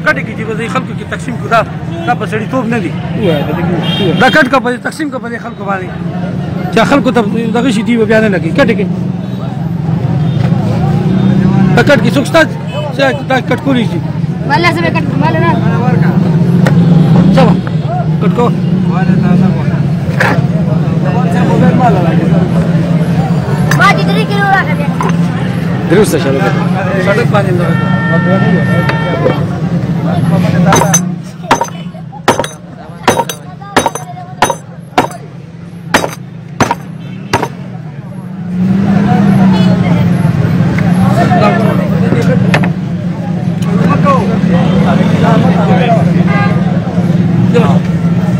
کټ کې چې خلکو کې تقسیم کو دا په سړی توپ نه دي دا کټ کا په تقسیم کا په خلکو باندې چې خلکو ته دغه شي دی بیا نه لګي کټ کې دا کټ کې څوک چې دا کټ کولی شي والله سمه کټ مال نه چلو کټ کو ما دې 3 کیلو راکړه دروسته شاله سړک باندې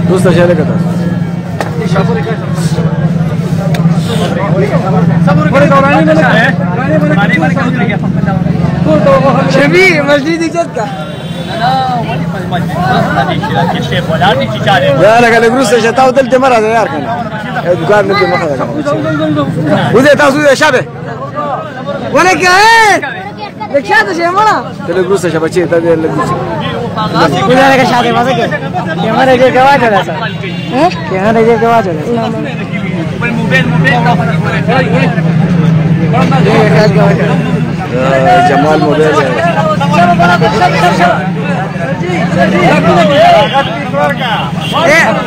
دوستا شاله کتا شبيه مسجد جدة لا لا قال جروس شتاو دلت مرة يا أركان دكان نبي مخدك وده تاسو شابه ولا كأي لك شاده شيء مرة تلو جروس شابه شيء تدي لك وده لك شاده ما سكت يا مرة جي كواجه لا سا يا مرة جي كواجه لا جمال موبایل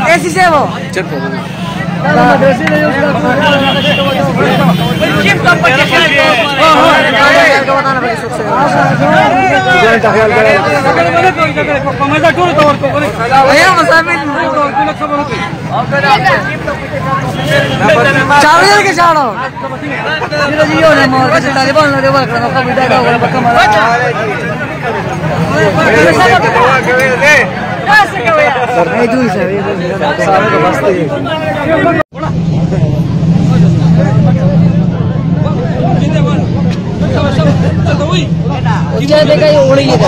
ایسی سے وہ चावल के चाड़ो ये जियो ने मोर के तालिबान ने देवा करना का बिदा का वाला पक्का मारा कैसे के भैया सर नहीं दूर से सारे को वास्ते मुझे देखा ये उड़ी है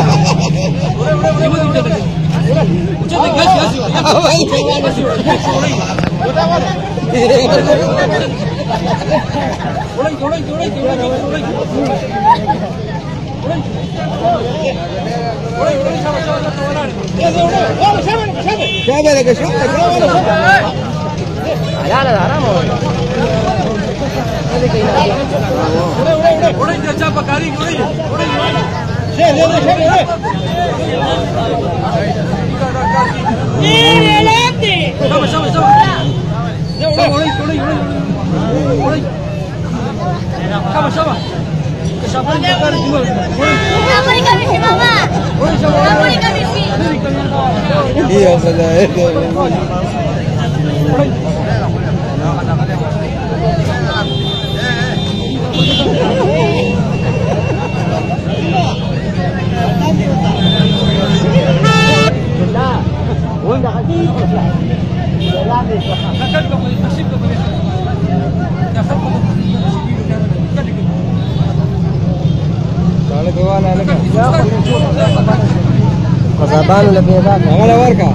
Kasabalo lebih enak. Mana warga?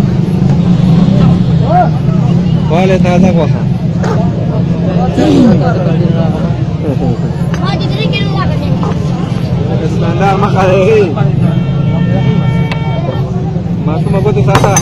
Boleh taza kuasa. Mau jadi kira apa ni? Standar makalai. Masuk mau tu sasa.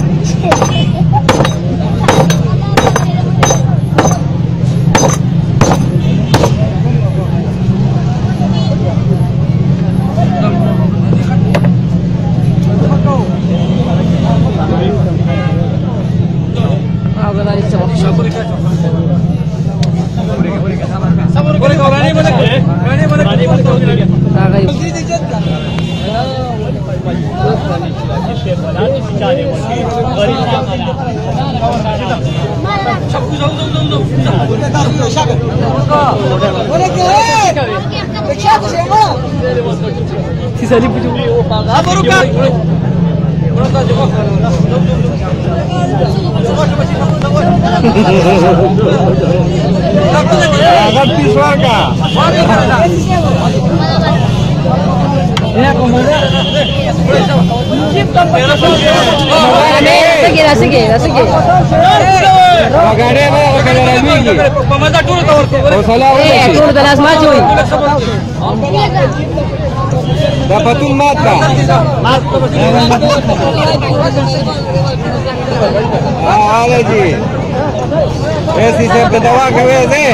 Sige. Magare na kalarami. Pamanda ټول ته ورته. حوصله وکړئ. ټول د لاس مات شوی. دا پتون مات کا. آله جی. ایسی سے دوا کوي دے.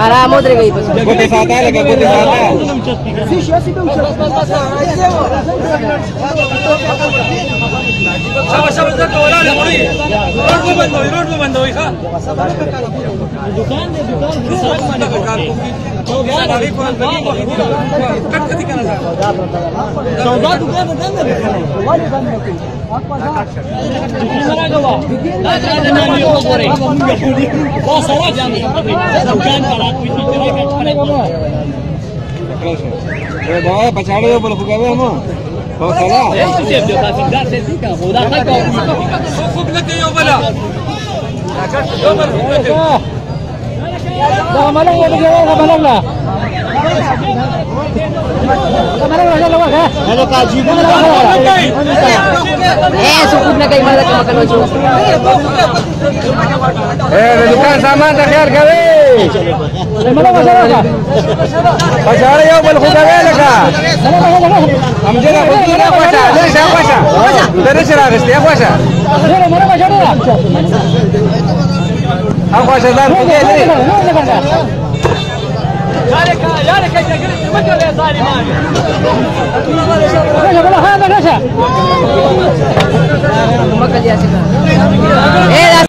آرام ودرې گئی بس. کوته ساته لگا کوته ساته. شابه شابه زکه ولاله وړي. روډ بندوي ښا. دکان دې حساب باندې کار کوي. کټ کټ کنه سودا دکان ده نه ولی بند کوي راغوا دا نه یو غوري دا سره ځانې دکان کړه کوي چې راکټ ए भाई पछाड़े बोल फुगावे हम حوصله څه دې د تاسیدار څه دي کا خدا کا خوب لګي یو بلا یو بل دا ملنګ دې جوړه ملنګ سکوت نه کوي ماده مکان وچو दुकान सामान का ख्याल करे पछाड़े यो बोल फुगावे लगा हम जरा ना पछा नहीं सा पछा तेरे से रागस या पछा हम पछा दान फुगे दे यार का जगह मत ले ظالمان مکه دې اسه